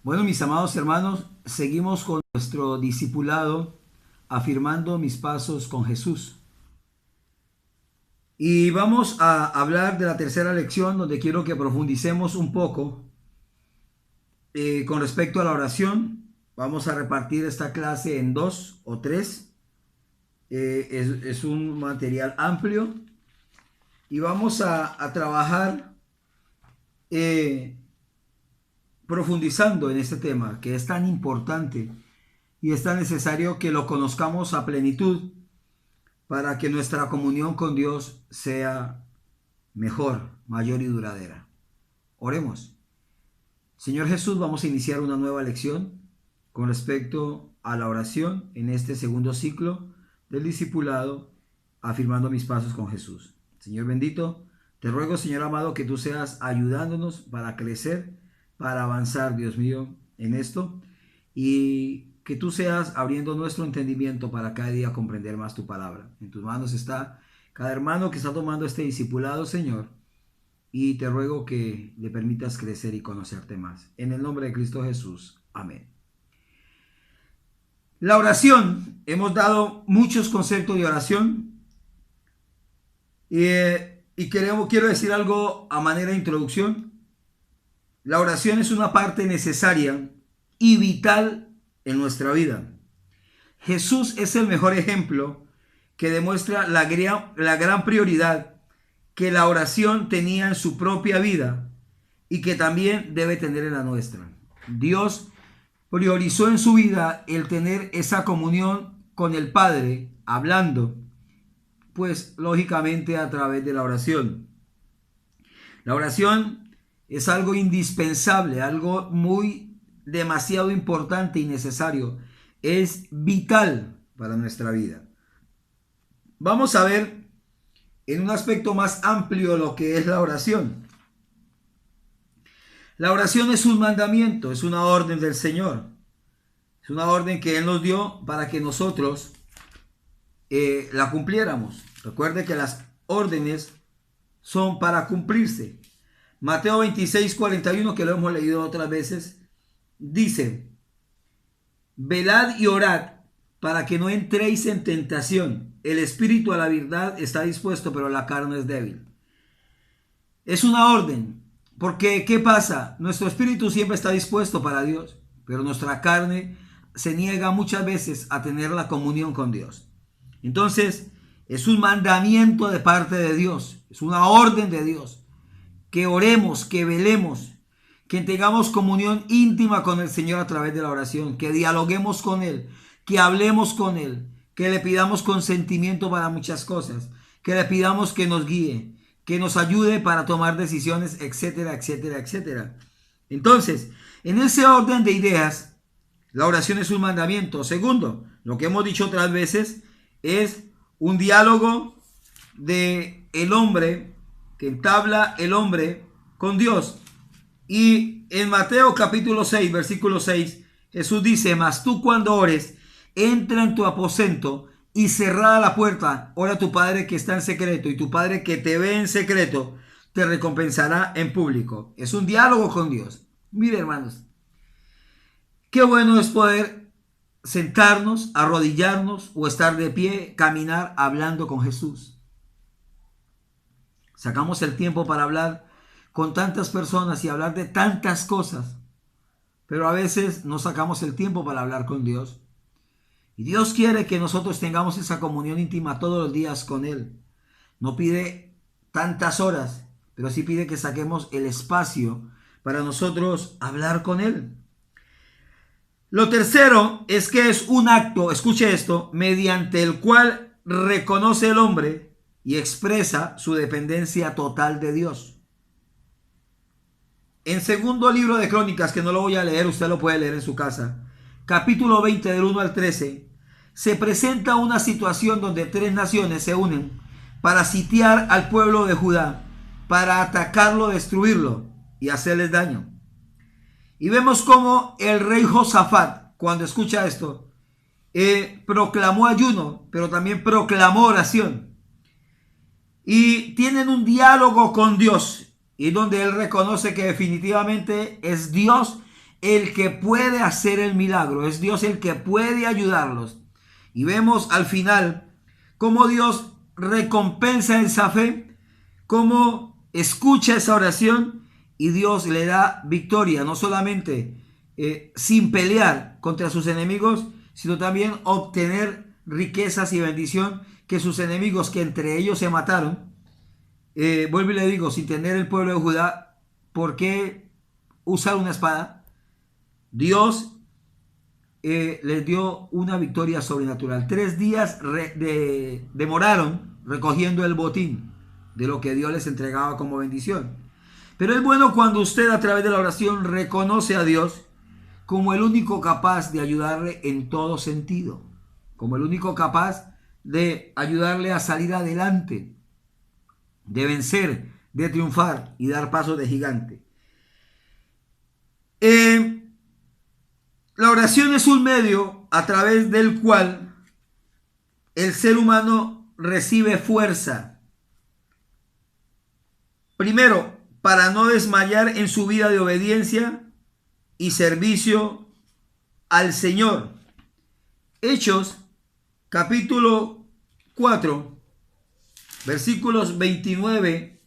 Bueno, mis amados hermanos, seguimos con nuestro discipulado, afirmando mis pasos con Jesús. Y vamos a hablar de la tercera lección, donde quiero que profundicemos un poco con respecto a la oración. Vamos a repartir esta clase en 2 o 3. Es un material amplio y vamos a trabajar profundizando en este tema que es tan importante y es tan necesario que lo conozcamos a plenitud para que nuestra comunión con Dios sea mejor, mayor y duradera. Oremos. Señor Jesús, vamos a iniciar una nueva lección con respecto a la oración en este segundo ciclo del discipulado, afirmando mis pasos con Jesús. Señor bendito, te ruego, Señor amado, que tú seas ayudándonos para crecer, para avanzar, Dios mío, en esto, y que tú seas abriendo nuestro entendimiento para cada día comprender más tu palabra. En tus manos está cada hermano que está tomando este discipulado, Señor, y te ruego que le permitas crecer y conocerte más. En el nombre de Cristo Jesús. Amén. La oración, hemos dado muchos conceptos de oración y quiero decir algo a manera de introducción. La oración es una parte necesaria y vital en nuestra vida. Jesús es el mejor ejemplo que demuestra la gran prioridad que la oración tenía en su propia vida y que también debe tener en la nuestra. Dios priorizó en su vida el tener esa comunión con el Padre, hablando, pues lógicamente a través de la oración. La oración es algo indispensable, algo demasiado importante y necesario. Es vital para nuestra vida. Vamos a ver en un aspecto más amplio lo que es la oración. La oración es un mandamiento, es una orden del Señor. Es una orden que Él nos dio para que nosotros la cumpliéramos. Recuerde que las órdenes son para cumplirse. Mateo 26:41, que lo hemos leído otras veces, dice: velad y orad para que no entréis en tentación. El espíritu a la verdad está dispuesto, pero la carne es débil. Es una orden, porque ¿qué pasa? Nuestro espíritu siempre está dispuesto para Dios, pero nuestra carne se niega muchas veces a tener la comunión con Dios. Entonces, es un mandamiento de parte de Dios, es una orden de Dios, que oremos, que velemos, que tengamos comunión íntima con el Señor a través de la oración, que dialoguemos con Él, que hablemos con Él, que le pidamos consentimiento para muchas cosas, que le pidamos que nos guíe, que nos ayude para tomar decisiones, etcétera, etcétera, etcétera. Entonces, en ese orden de ideas, la oración es un mandamiento. Segundo, lo que hemos dicho otras veces, es un diálogo de el hombre, que entabla el hombre con Dios. Y en Mateo capítulo 6, versículo 6, Jesús dice: mas tú cuando ores, entra en tu aposento y cerrada la puerta, ora a tu Padre que está en secreto, y tu Padre que te ve en secreto te recompensará en público. Es un diálogo con Dios. Mire, hermanos, qué bueno es poder sentarnos, arrodillarnos o estar de pie, caminar hablando con Jesús. Sacamos el tiempo para hablar con tantas personas y hablar de tantas cosas, pero a veces no sacamos el tiempo para hablar con Dios. Y Dios quiere que nosotros tengamos esa comunión íntima todos los días con Él. No pide tantas horas, pero sí pide que saquemos el espacio para nosotros hablar con Él. Lo tercero es que es un acto, escuche esto, mediante el cual reconoce el hombre y expresa su dependencia total de Dios. En segundo libro de Crónicas, que no lo voy a leer, usted lo puede leer en su casa, capítulo 20 del 1 al 13, se presenta una situación donde tres naciones se unen para sitiar al pueblo de Judá, para atacarlo, destruirlo y hacerles daño. Y vemos cómo el rey Josafat, cuando escucha esto, proclamó ayuno, pero también proclamó oración. Y tienen un diálogo con Dios, y donde él reconoce que definitivamente es Dios el que puede hacer el milagro, es Dios el que puede ayudarlos. Y vemos al final cómo Dios recompensa esa fe, cómo escucha esa oración y Dios le da victoria, no solamente sin pelear contra sus enemigos, sino también obtener riquezas y bendición que sus enemigos, que entre ellos se mataron, vuelvo y le digo, sin tener el pueblo de Judá, ¿por qué usar una espada? Dios les dio una victoria sobrenatural. 3 días demoraron recogiendo el botín de lo que Dios les entregaba como bendición. Pero es bueno cuando usted a través de la oración reconoce a Dios como el único capaz de ayudarle en todo sentido, como el único capaz de ayudarle a salir adelante, de vencer, de triunfar y dar pasos de gigante. La oración es un medio a través del cual el ser humano recibe fuerza. Primero, para no desmayar en su vida de obediencia y servicio al Señor. Hechos, capítulo 4, versículos 29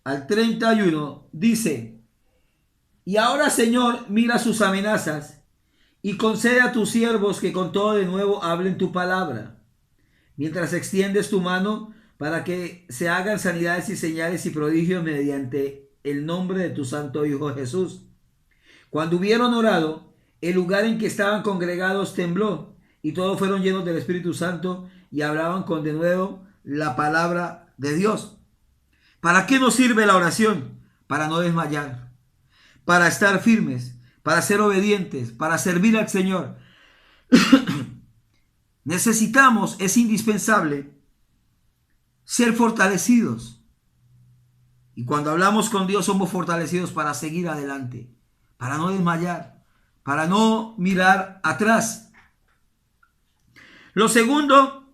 al 31, dice: y ahora, Señor, mira sus amenazas y concede a tus siervos que con todo de nuevo hablen tu palabra, mientras extiendes tu mano para que se hagan sanidades y señales y prodigios mediante el nombre de tu santo Hijo Jesús. Cuando hubieron orado, el lugar en que estaban congregados tembló, y todos fueron llenos del Espíritu Santo y hablaban con denuedo la palabra de Dios. ¿Para qué nos sirve la oración? Para no desmayar, para estar firmes, para ser obedientes, para servir al Señor. Necesitamos, es indispensable, ser fortalecidos. Y cuando hablamos con Dios somos fortalecidos para seguir adelante, para no desmayar, para no mirar atrás. Lo segundo,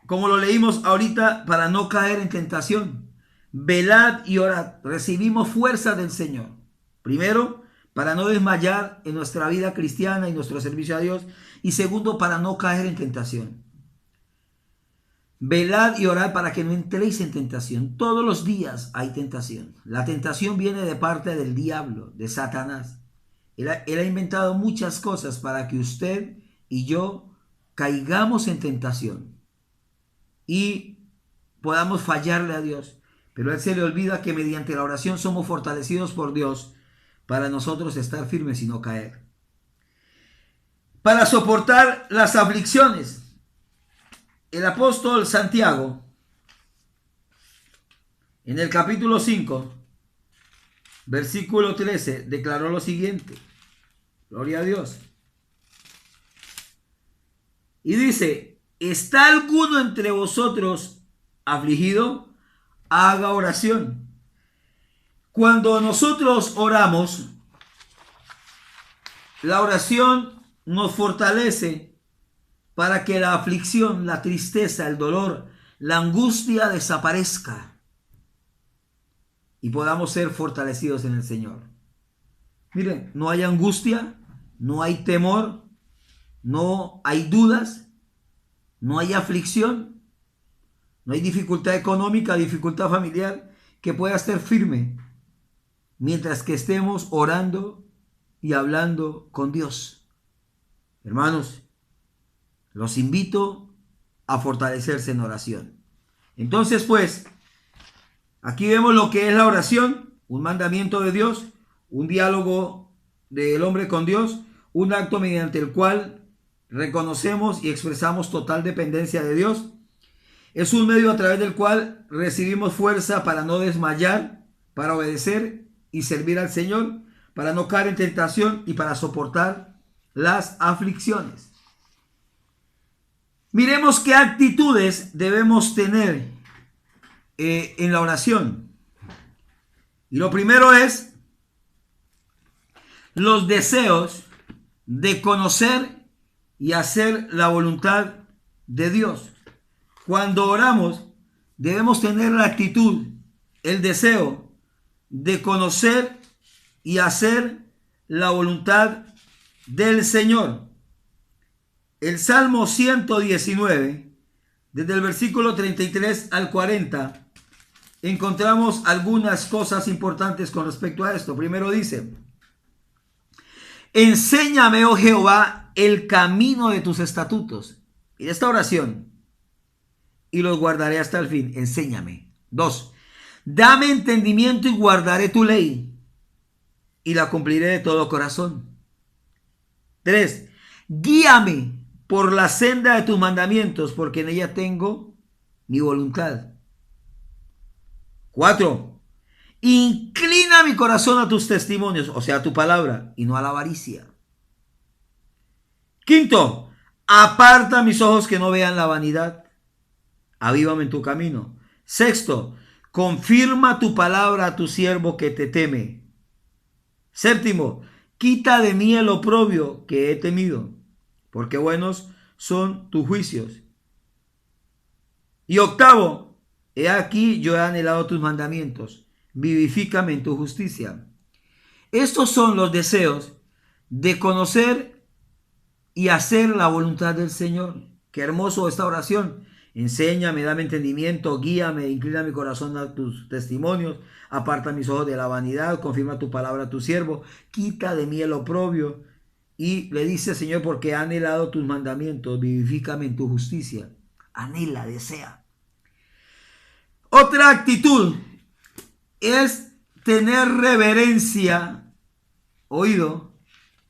como lo leímos ahorita, para no caer en tentación. Velad y orad. Recibimos fuerza del Señor. Primero, para no desmayar en nuestra vida cristiana y nuestro servicio a Dios. Y segundo, para no caer en tentación. Velad y orad para que no entréis en tentación. Todos los días hay tentación. La tentación viene de parte del diablo, de Satanás. Él ha inventado muchas cosas para que usted y yo caigamos en tentación y podamos fallarle a Dios. Pero a él se le olvida que mediante la oración somos fortalecidos por Dios para nosotros estar firmes y no caer. Para soportar las aflicciones, el apóstol Santiago, en el capítulo 5, versículo 13, declaró lo siguiente. Gloria a Dios. Y dice: ¿está alguno entre vosotros afligido? Haga oración. Cuando nosotros oramos, la oración nos fortalece para que la aflicción, la tristeza, el dolor, la angustia desaparezca y podamos ser fortalecidos en el Señor. Miren, no hay angustia, no hay temor, no hay dudas, no hay aflicción, no hay dificultad económica, dificultad familiar que pueda estar firme mientras que estemos orando y hablando con Dios. Hermanos, los invito a fortalecerse en oración. Entonces, pues, aquí vemos lo que es la oración, un mandamiento de Dios, un diálogo del hombre con Dios, un acto mediante el cual reconocemos y expresamos total dependencia de Dios. Es un medio a través del cual recibimos fuerza para no desmayar, para obedecer y servir al Señor, para no caer en tentación y para soportar las aflicciones. Miremos qué actitudes debemos tener en la oración. Y lo primero es los deseos de conocer y hacer la voluntad de Dios. Cuando oramos debemos tener la actitud, el deseo de conocer y hacer la voluntad del Señor. El Salmo 119, desde el versículo 33 al 40, encontramos algunas cosas importantes con respecto a esto. Primero dice: enséñame, oh Jehová, el camino de tus estatutos. Y esta oración, y los guardaré hasta el fin. Enséñame. 2. Dame entendimiento y guardaré tu ley, y la cumpliré de todo corazón. 3. Guíame por la senda de tus mandamientos, porque en ella tengo mi voluntad. 4. Inclina mi corazón a tus testimonios, o sea, a tu palabra, y no a la avaricia. 5. Aparta mis ojos que no vean la vanidad. Avívame en tu camino. 6. Confirma tu palabra a tu siervo que te teme. 7. Quita de mí el oprobio que he temido, porque buenos son tus juicios. Y 8. He aquí yo he anhelado tus mandamientos. Vivifícame en tu justicia. Estos son los deseos de conocer y hacer la voluntad del Señor. Qué hermoso esta oración. Enséñame, dame entendimiento, guíame, inclina mi corazón a tus testimonios, aparta mis ojos de la vanidad, confirma tu palabra a tu siervo, quita de mí el oprobio. Y le dice: Señor, porque he anhelado tus mandamientos, vivifícame en tu justicia. Anhela, desea. Otra actitud es tener reverencia, oído,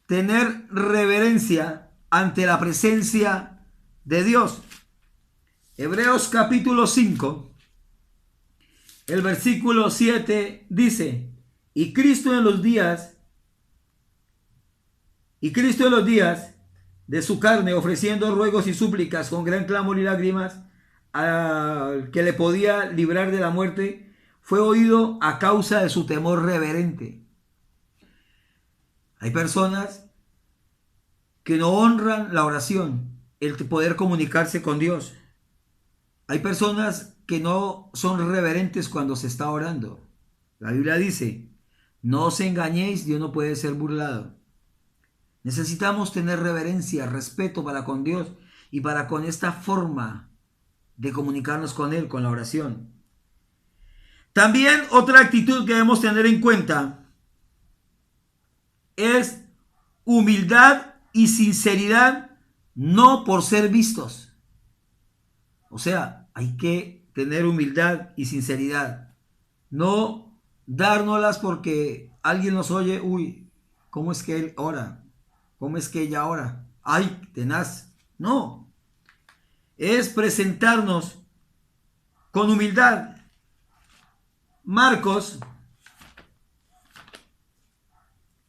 tener reverencia ante la presencia de Dios. Hebreos capítulo 5, el versículo 7 dice: y Cristo en los días de su carne, ofreciendo ruegos y súplicas con gran clamor y lágrimas al que le podía librar de la muerte, fue oído a causa de su temor reverente. Hay personas que no honran la oración, el poder comunicarse con Dios. Hay personas que no son reverentes cuando se está orando. La Biblia dice: no os engañéis, Dios no puede ser burlado. Necesitamos tener reverencia, respeto para con Dios y para con esta forma de comunicarnos con Él, con la oración. También otra actitud que debemos tener en cuenta es humildad y sinceridad, no por ser vistos. O sea, hay que tener humildad y sinceridad. No dárnoslas porque alguien nos oye. Uy, ¿cómo es que él ora? ¿Cómo es que ella ora? Ay, tenaz. No. Es presentarnos con humildad. Marcos,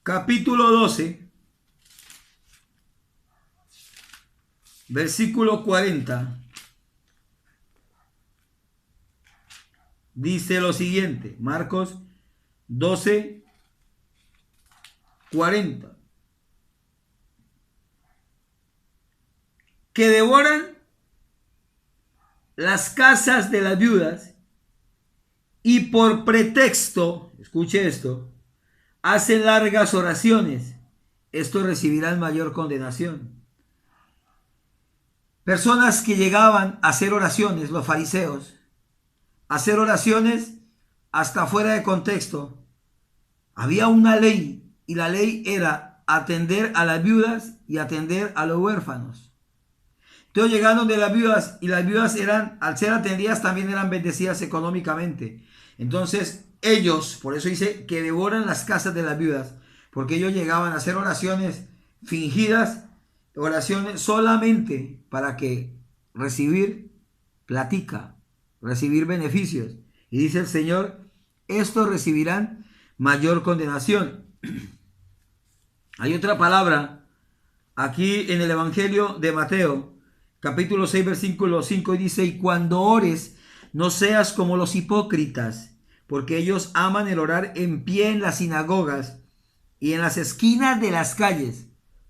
capítulo 12, versículo 40. Dice lo siguiente, Marcos 12, 40. Que devoran las casas de las viudas y por pretexto, escuche esto, hacen largas oraciones. Estos recibirán mayor condenación. Personas que llegaban a hacer oraciones, los fariseos, hacer oraciones hasta fuera de contexto. Había una ley y la ley era atender a las viudas y atender a los huérfanos. Entonces llegaron de las viudas y las viudas eran, al ser atendidas, también eran bendecidas económicamente. Entonces ellos, por eso dice que devoran las casas de las viudas, porque ellos llegaban a hacer oraciones fingidas, oraciones solamente para que recibir platica, recibir beneficios. Y dice el Señor: estos recibirán mayor condenación. Hay otra palabra aquí en el Evangelio de Mateo, capítulo 6, versículo 5, y dice: y cuando ores, no seas como los hipócritas, porque ellos aman el orar en pie en las sinagogas y en las esquinas de las calles.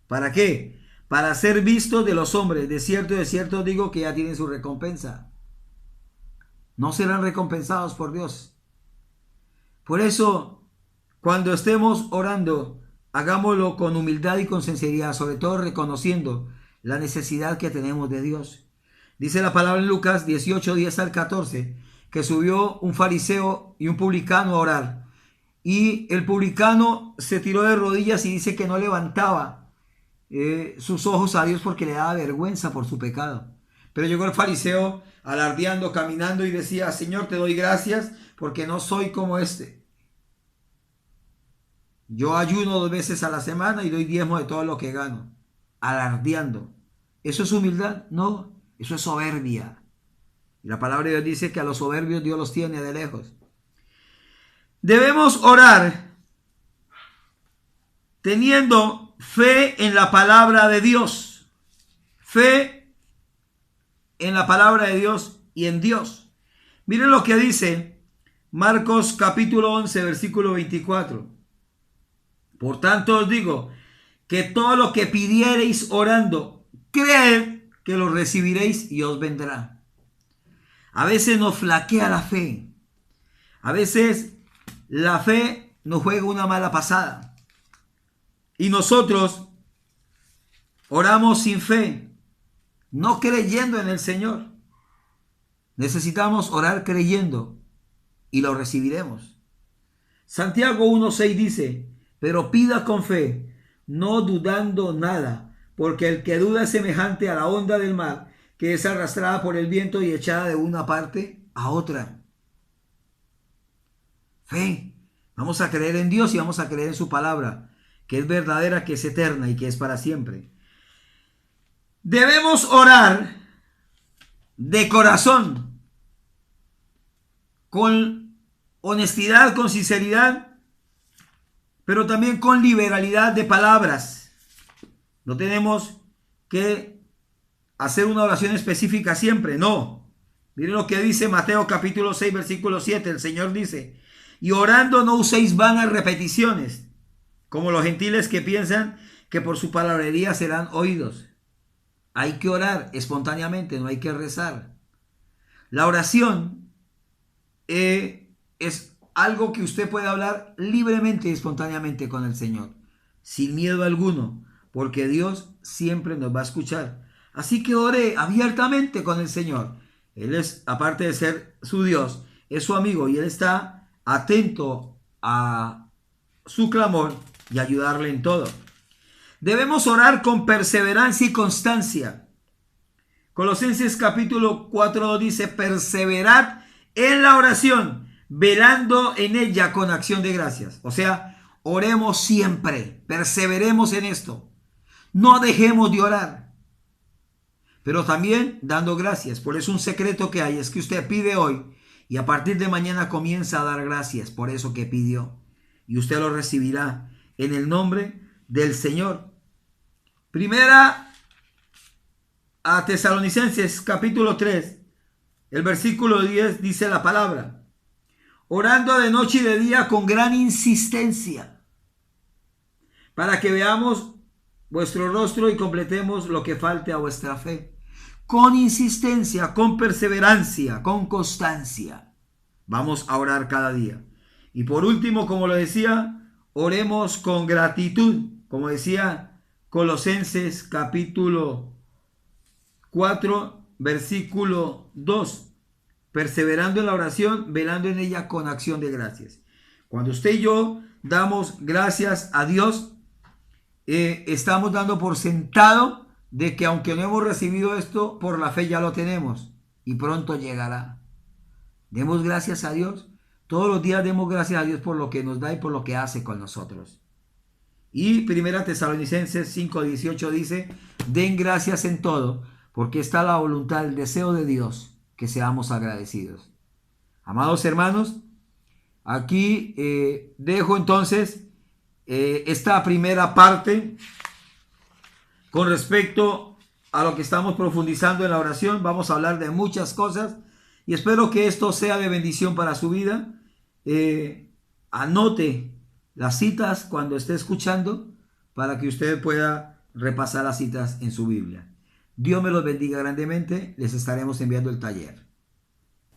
¿Para qué? Para ser vistos de los hombres. De cierto digo que ya tienen su recompensa. No serán recompensados por Dios. Por eso, cuando estemos orando, hagámoslo con humildad y con sinceridad, sobre todo reconociendo la necesidad que tenemos de Dios. Dice la palabra en Lucas 18, 10 al 14, que subió un fariseo y un publicano a orar. Y el publicano se tiró de rodillas y dice que no levantaba sus ojos a Dios porque le daba vergüenza por su pecado. Pero llegó el fariseo alardeando, caminando y decía: Señor, te doy gracias porque no soy como este. Yo ayuno 2 veces a la semana y doy diezmo de todo lo que gano. Alardeando. ¿Eso es humildad? No, eso es soberbia. Y la palabra de Dios dice que a los soberbios Dios los tiene de lejos. Debemos orar teniendo fe en la palabra de Dios. Fe en la palabra de Dios y en Dios. Miren lo que dice Marcos capítulo 11, versículo 24. Por tanto os digo que todo lo que pidiereis orando, creed que lo recibiréis y os vendrá. A veces nos flaquea la fe. A veces la fe nos juega una mala pasada. Y nosotros oramos sin fe, no creyendo en el Señor. Necesitamos orar creyendo y lo recibiremos. Santiago 1:6 dice: pero pida con fe, no dudando nada, porque el que duda es semejante a la onda del mar, que es arrastrada por el viento y echada de una parte a otra. Fe. Vamos a creer en Dios y vamos a creer en su palabra, que es verdadera, que es eterna y que es para siempre. Debemos orar de corazón, con honestidad, con sinceridad, pero también con liberalidad de palabras. No tenemos que hacer una oración específica siempre, no. Miren lo que dice Mateo capítulo 6, versículo 7. El Señor dice: y orando no uséis vanas repeticiones, como los gentiles que piensan que por su palabrería serán oídos. Hay que orar espontáneamente, no hay que rezar. La oración es algo que usted puede hablar libremente y espontáneamente con el Señor, sin miedo alguno, porque Dios siempre nos va a escuchar. Así que ore abiertamente con el Señor. Él es, aparte de ser su Dios, es su amigo y Él está atento a su clamor y ayudarle en todo. Debemos orar con perseverancia y constancia. Colosenses capítulo 4 dice: perseverad en la oración, velando en ella con acción de gracias. O sea, oremos siempre, perseveremos en esto. No dejemos de orar, pero también dando gracias. Por eso un secreto que hay es que usted pide hoy y a partir de mañana comienza a dar gracias por eso que pidió. Y usted lo recibirá en el nombre del Señor. Primera a Tesalonicenses capítulo 3, el versículo 10 dice la palabra: orando de noche y de día con gran insistencia, para que veamos vuestro rostro y completemos lo que falte a vuestra fe. Con insistencia, con perseverancia, con constancia. Vamos a orar cada día. Y por último, como lo decía, oremos con gratitud, como decía Colosenses capítulo 4, versículo 2. Perseverando en la oración, velando en ella con acción de gracias. Cuando usted y yo damos gracias a Dios, estamos dando por sentado de que aunque no hemos recibido esto, por la fe ya lo tenemos y pronto llegará. Demos gracias a Dios. Todos los días demos gracias a Dios por lo que nos da y por lo que hace con nosotros. Y Primera Tesalonicenses 5:18 dice: den gracias en todo, porque está la voluntad, el deseo de Dios, que seamos agradecidos. Amados hermanos, aquí dejo entonces esta primera parte con respecto a lo que estamos profundizando en la oración. Vamos a hablar de muchas cosas y espero que esto sea de bendición para su vida. Anote las citas cuando esté escuchando para que usted pueda repasar las citas en su Biblia. Dios me los bendiga grandemente. Les estaremos enviando el taller.